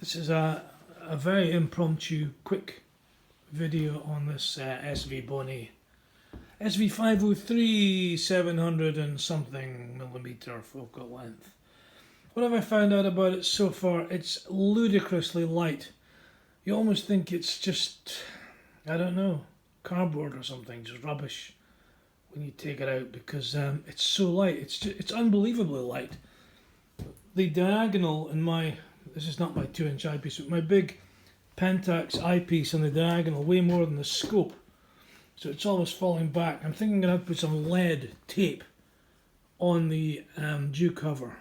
This is a very impromptu, quick video on this Svbony SV503 700 and something millimeter focal length. What have I found out about it so far? It's ludicrously light. You almost think it's just, I don't know, cardboard or something, just rubbish when you take it out, because it's so light. It's unbelievably light. The diagonal in my, this is not my 2-inch eyepiece, but my big Pentax eyepiece on the diagonal way more than the scope, so it's always falling back. I'm thinking I'm going to have to put some lead tape on the dew cover.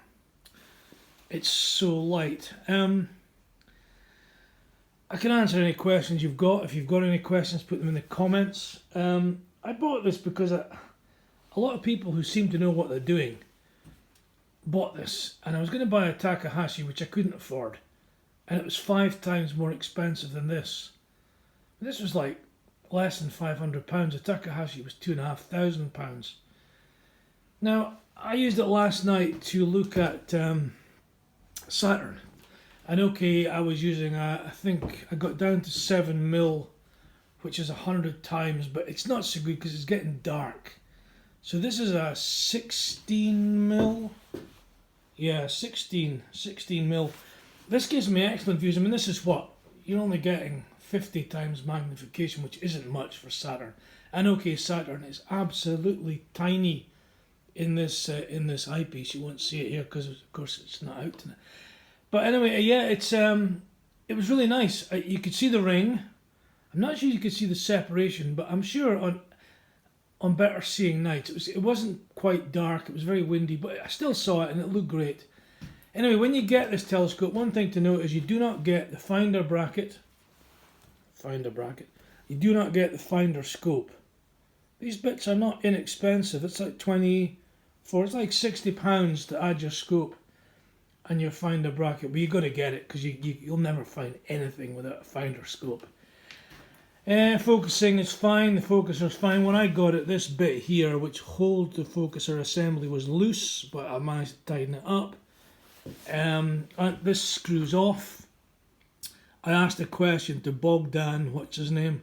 It's so light. I can answer any questions you've got. If you've got any questions, put them in the comments. I bought this because a lot of people who seem to know what they're doing bought this, and I was going to buy a Takahashi, which I couldn't afford, and it was 5 times more expensive than this. This was like less than £500. A Takahashi was £2,500. Now, I used it last night to look at Saturn, and okay, I was using I think I got down to 7mm, which is 100 times, but it's not so good because it's getting dark. So this is a 16mm. Yeah, 16mm. This gives me excellent views. I mean, this is what? You're only getting 50 times magnification, which isn't much for Saturn. And okay, Saturn is absolutely tiny in this eyepiece. You won't see it here because, of course, it's not out tonight. But anyway, yeah, it was really nice. You could see the ring. I'm not sure you could see the separation, but I'm sure on better seeing nights it wasn't quite dark. It was very windy, but I still saw it and it looked great. Anyway, when you get this telescope, one thing to note is you do not get the finder bracket. You do not get the finder scope. These bits are not inexpensive. It's like it's like £60 to add your scope and your finder bracket, but you got to get it because you'll never find anything without a finder scope. Focusing is fine, the focuser's fine. When I got it, this bit here, which holds the focuser assembly, was loose, but I managed to tighten it up. This screws off. I asked a question to Bogdan, what's his name,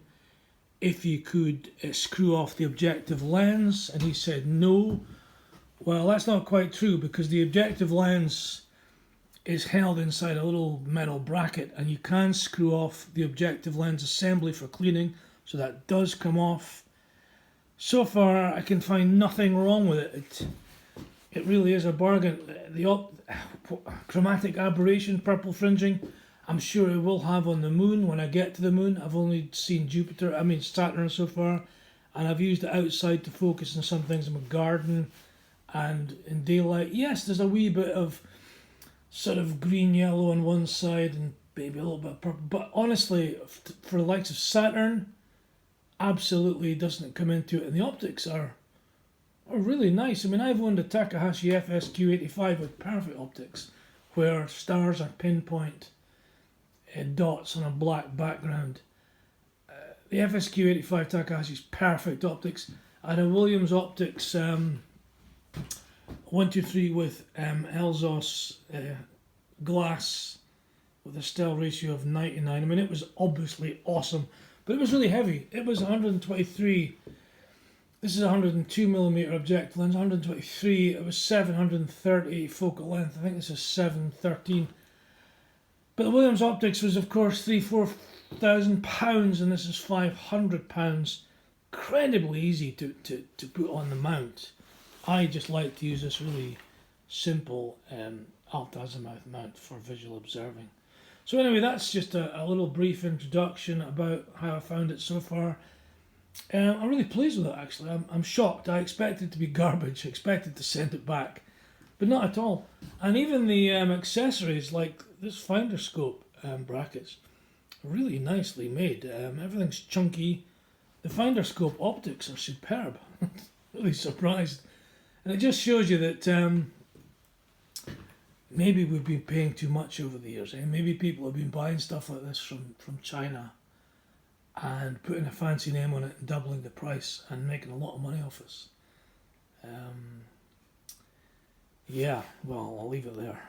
if you could screw off the objective lens, and he said no. Well, that's not quite true, because the objective lens is held inside a little metal bracket, and you can screw off the objective lens assembly for cleaning, so that does come off. So far I can find nothing wrong with it. It really is a bargain. The chromatic aberration, purple fringing, I'm sure it will have on the moon when I get to the moon. I've only seen Saturn so far, and I've used it outside to focus on some things in my garden and in daylight. Yes, there's a wee bit of sort of green yellow on one side and maybe a little bit of purple, but honestly, for the likes of Saturn, absolutely doesn't come into it, and the optics are really nice. I mean, I've owned a Takahashi FSQ85 with perfect optics, where stars are pinpoint dots on a black background. The FSQ85 Takahashi's perfect optics. I had a Williams Optics 123 with Elzos glass with a Stell ratio of 99. I mean, it was obviously awesome, but it was really heavy. It was 123. This is a 102mm objective lens, 123. It was 730 focal length. I think this is 713. But the Williams Optics was, of course, £3,000-4,000, and this is £500. Incredibly easy to put on the mount. I just like to use this really simple alt-azimuth mount for visual observing. So anyway, that's just a little brief introduction about how I found it so far. I'm really pleased with it, actually. I'm shocked. I expected it to be garbage. I expected to send it back, but not at all. And even the accessories, like this finder scope brackets, are really nicely made. Everything's chunky. The finder scope optics are superb. Really surprised. And it just shows you that maybe we've been paying too much over the years. Maybe people have been buying stuff like this from China and putting a fancy name on it and doubling the price and making a lot of money off us. Yeah, well, I'll leave it there.